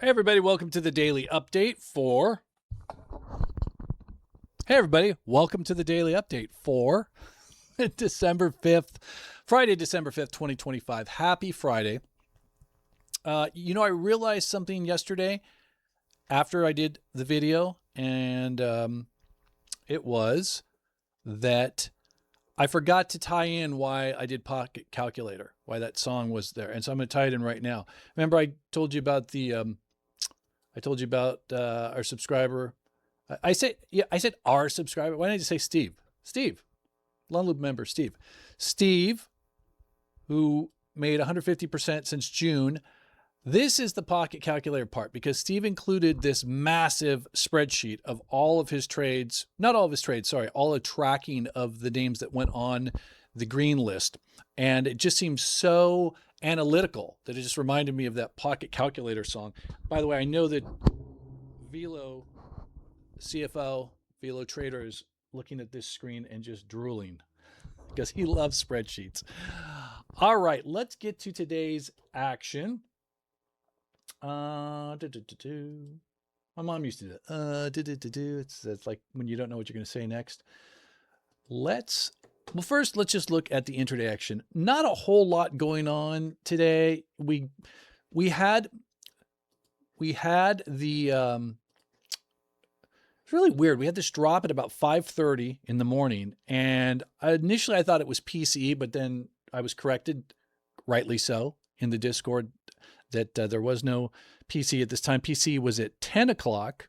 Hey everybody, welcome to the daily update for December 5th, Friday, December 5th, 2025. Happy Friday. I realized something yesterday after I did the video, and it was that I forgot to tie in why I did Pocket Calculator, why that song was there. And so I'm going to tie it in right now. Remember I told you about our subscriber. I said our subscriber. Why didn't I just say Steve? Steve, Lone Loop member Steve. Steve, who made 150% since June. This is the Pocket Calculator part because Steve included this massive spreadsheet of all of his trades, not all of his trades, sorry, all the tracking of the names that went on the green list. And it just seems so analytical that it just reminded me of that Pocket Calculator song. By the way, I know that Velo CFO, Velo Trader is looking at this screen and just drooling because he loves spreadsheets. All right, let's get to today's action. My mom used to do that. It's like when you don't know what you're going to say next. First, let's just look at the intraday action. Not a whole lot going on today. We had the it's really weird. We had this drop at about 5:30 in the morning, and initially I thought it was PCE, but then I was corrected, rightly so, in the Discord that there was no PCE at this time. PCE was at 10 o'clock,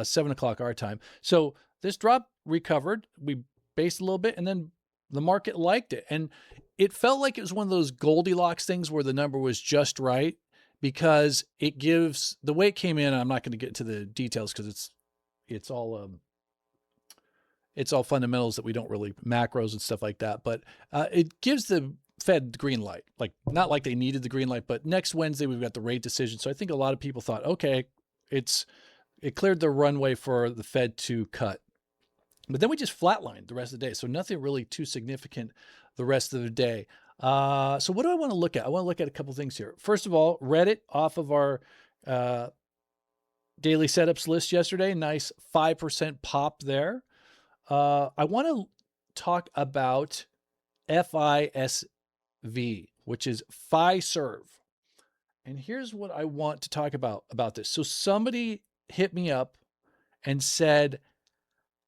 7 o'clock our time. So this drop recovered. We based a little bit, and then the market liked it. And it felt like it was one of those Goldilocks things where the number was just right because it gives, the way it came in, I'm not going to get into the details because it's all fundamentals that we don't really, macros and stuff like that. But it gives the Fed the green light, like not like they needed the green light, but next Wednesday we've got the rate decision. So I think a lot of people thought, okay, it cleared the runway for the Fed to cut. But then we just flatlined the rest of the day. So nothing really too significant the rest of the day. So what do I want to look at? I want to look at a couple things here. First of all, Reddit off of our daily setups list yesterday. Nice 5% pop there. I want to talk about FISV, which is Fiserv. And here's what I want to talk about this. So somebody hit me up and said,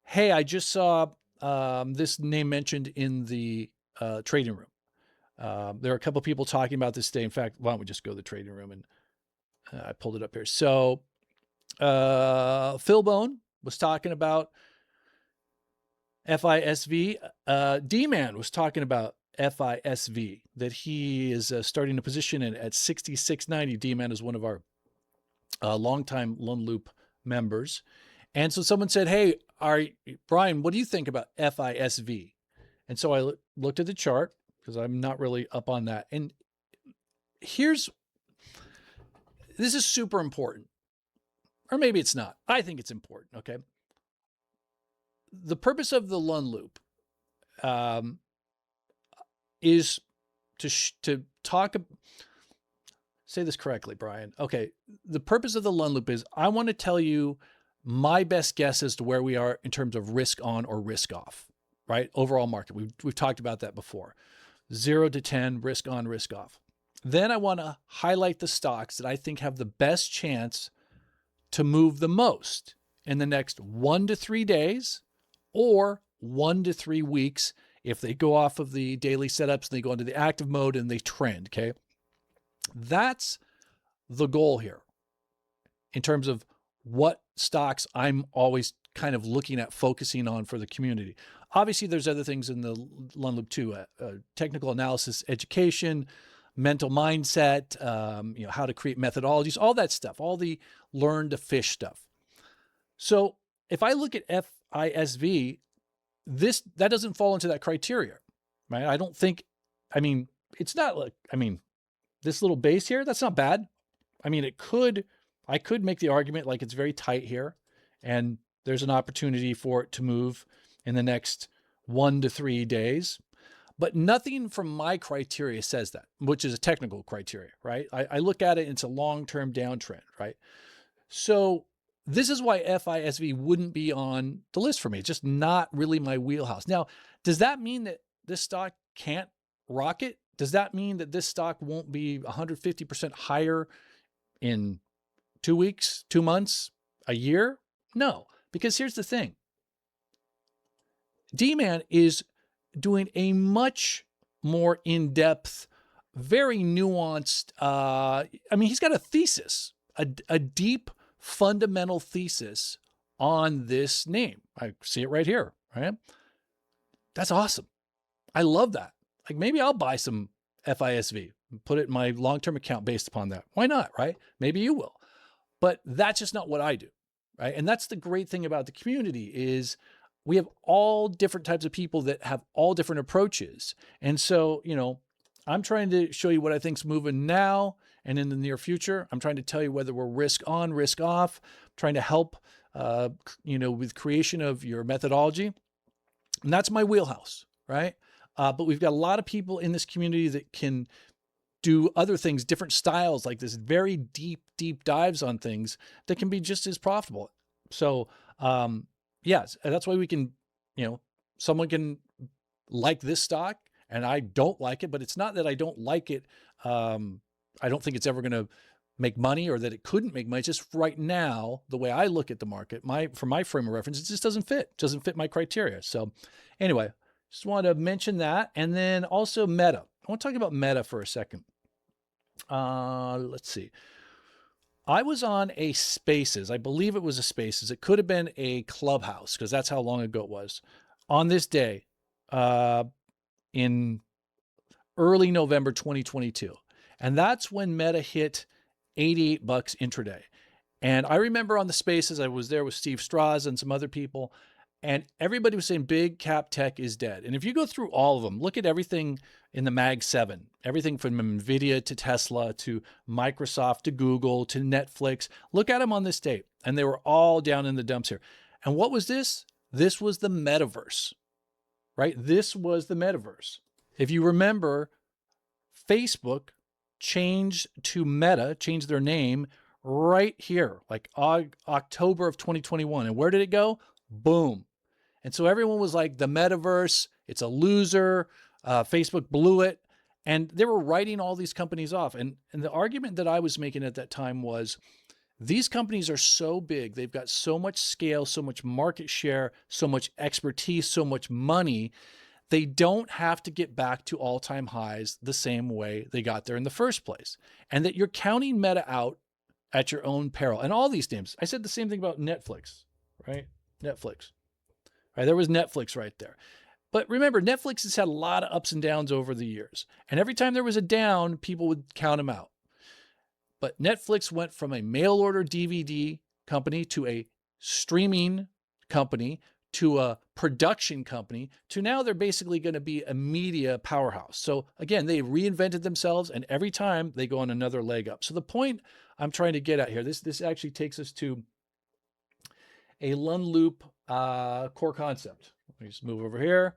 hey, I just saw this name mentioned in the trading room. There are a couple of people talking about this today. In fact, why don't we just go to the trading room? And I pulled it up here. So Phil Bone was talking about FISV. D-Man was talking about FISV, that he is starting a position in at 66.90. D-Man is one of our longtime Lone Loop members. And so someone said, hey, Brian, what do you think about FISV? And so I looked at the chart because I'm not really up on that. And this is super important. Or maybe it's not. I think it's important, okay? The purpose of the Lone Loop is to talk, say this correctly, Brian. Okay. The purpose of the Lund Loop is I want to tell you my best guess as to where we are in terms of risk on or risk off, right? Overall market. We've talked about that before. 0 to 10, risk on, risk off. Then I want to highlight the stocks that I think have the best chance to move the most in the next 1 to 3 days or 1 to 3 weeks if they go off of the daily setups and they go into the active mode and they trend, okay? That's the goal here in terms of what stocks I'm always kind of looking at focusing on for the community. Obviously, there's other things in the Lund Loop too, technical analysis, education, mental mindset, how to create methodologies, all that stuff, all the learn to fish stuff. So if I look at FISV, that doesn't fall into that criteria, right? I don't think, it's not like, this little base here, that's not bad. I could make the argument like it's very tight here and there's an opportunity for it to move in the next 1 to 3 days, but nothing from my criteria says that, which is a technical criteria, right? I look at it, it's a long-term downtrend, right? So this is why FISV wouldn't be on the list for me. It's just not really my wheelhouse. Now, does that mean that this stock can't rocket? Does that mean that this stock won't be 150% higher in 2 weeks, 2 months, a year? No, because here's the thing. D-Man is doing a much more in-depth, very nuanced, he's got a thesis, a deep fundamental thesis on this name. I see it right here, right? That's awesome. I love that. Like maybe I'll buy some FISV and put it in my long-term account based upon that. Why not, right? Maybe you will. But that's just not what I do, right? And that's the great thing about the community is we have all different types of people that have all different approaches. And so, I'm trying to show you what I think's moving now and in the near future. I'm trying to tell you whether we're risk on, risk off, trying to help, with creation of your methodology. And that's my wheelhouse, right? But we've got a lot of people in this community that can do other things, different styles like this, very deep dives on things that can be just as profitable. So, yes, that's why we can, someone can like this stock and I don't like it, but it's not that I don't like it. I don't think it's ever going to make money or that it couldn't make money. It's just right now, the way I look at the market, from my frame of reference, it just doesn't fit my criteria. So anyway, just want to mention that. And then also Meta. I want to talk about Meta for a second. Let's see. I was on a Spaces. I believe it was a Spaces. It could have been a Clubhouse because that's how long ago it was. On this day, in early November 2022. And that's when Meta hit $88 intraday. And I remember on the Spaces, I was there with Steve Strauss and some other people, and everybody was saying big cap tech is dead. And if you go through all of them, look at everything in the Mag 7, everything from NVIDIA to Tesla to Microsoft to Google to Netflix, look at them on this date. And they were all down in the dumps here. And what was this? This was the metaverse, right? This was the metaverse. If you remember, Facebook changed to Meta, changed their name right here, like October of 2021. And where did it go? Boom. And so everyone was like, the metaverse, it's a loser. Facebook blew it. And they were writing all these companies off. And the argument that I was making at that time was these companies are so big. They've got so much scale, so much market share, so much expertise, so much money. They don't have to get back to all-time highs the same way they got there in the first place. And that you're counting Meta out at your own peril. And all these names, I said the same thing about Netflix, right? Netflix, right? There was Netflix right there. But remember, Netflix has had a lot of ups and downs over the years. And every time there was a down, people would count them out. But Netflix went from a mail order DVD company to a streaming company to a production company to now they're basically going to be a media powerhouse. So again, they reinvented themselves and every time they go on another leg up. So the point I'm trying to get at here, this actually takes us to a Lund Loop core concept. Let me just move over here.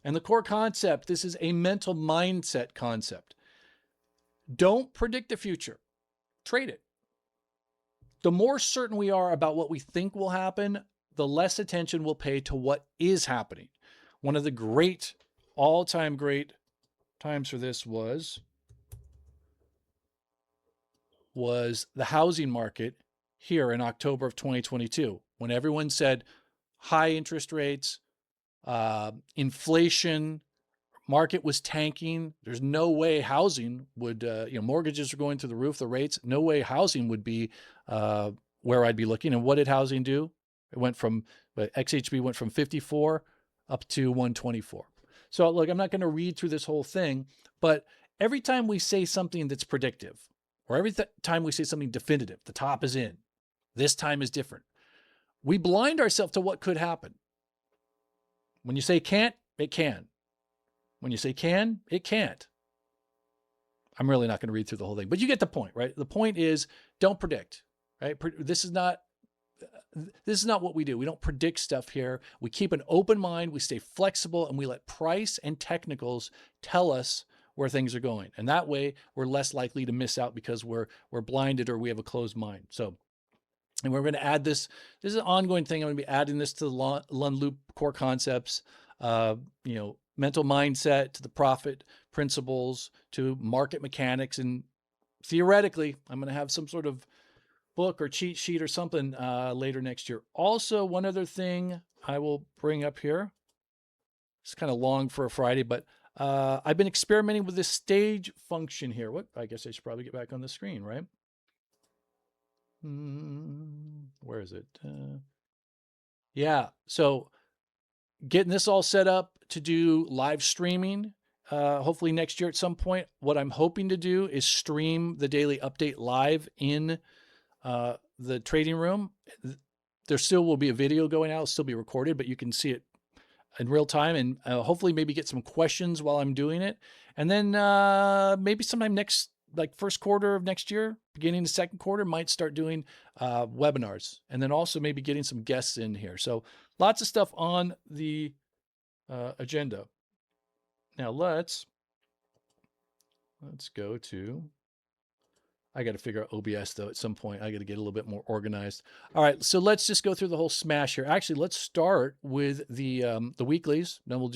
And the core concept, this is a mental mindset concept. Don't predict the future. Trade it. The more certain we are about what we think will happen, the less attention we'll pay to what is happening. One of the great, all-time great times for this was the housing market here in October of 2022, when everyone said high interest rates, inflation, market was tanking. There's no way housing would, mortgages are going through the roof, the rates, no way housing would be where I'd be looking. And what did housing do? It went from, XHB went from 54 up to 124. So look, I'm not going to read through this whole thing, but every time we say something that's predictive, or every time we say something definitive, the top is in, this time is different, we blind ourselves to what could happen. When you say can't, it can. When you say can, it can't. I'm really not going to read through the whole thing, but you get the point, right? The point is, don't predict, right? This is not what we do. We don't predict stuff here. We keep an open mind, we stay flexible, and we let price and technicals tell us where things are going. And that way we're less likely to miss out because we're blinded or we have a closed mind. So, and we're going to add this. This is an ongoing thing. I'm going to be adding this to the Lund Loop core concepts, mental mindset, to the profit principles, to market mechanics. And theoretically, I'm going to have some sort of book or cheat sheet or something later next year. Also, one other thing I will bring up here. It's kind of long for a Friday, but I've been experimenting with this stage function here. I guess I should probably get back on the screen, right? Where is it? Yeah. So getting this all set up to do live streaming, hopefully next year at some point. What I'm hoping to do is stream the daily update live in the trading room. There still will be a video going out, it'll still be recorded, but you can see it in real time, and hopefully maybe get some questions while I'm doing it. And then maybe sometime first quarter of next year, beginning the second quarter, might start doing webinars, and then also maybe getting some guests in here. So lots of stuff on the agenda. Now let's go to, I got to figure out OBS though at some point. I got to get a little bit more organized. All right, so let's just go through the whole smash here. Actually, let's start with the weeklies. Then we'll do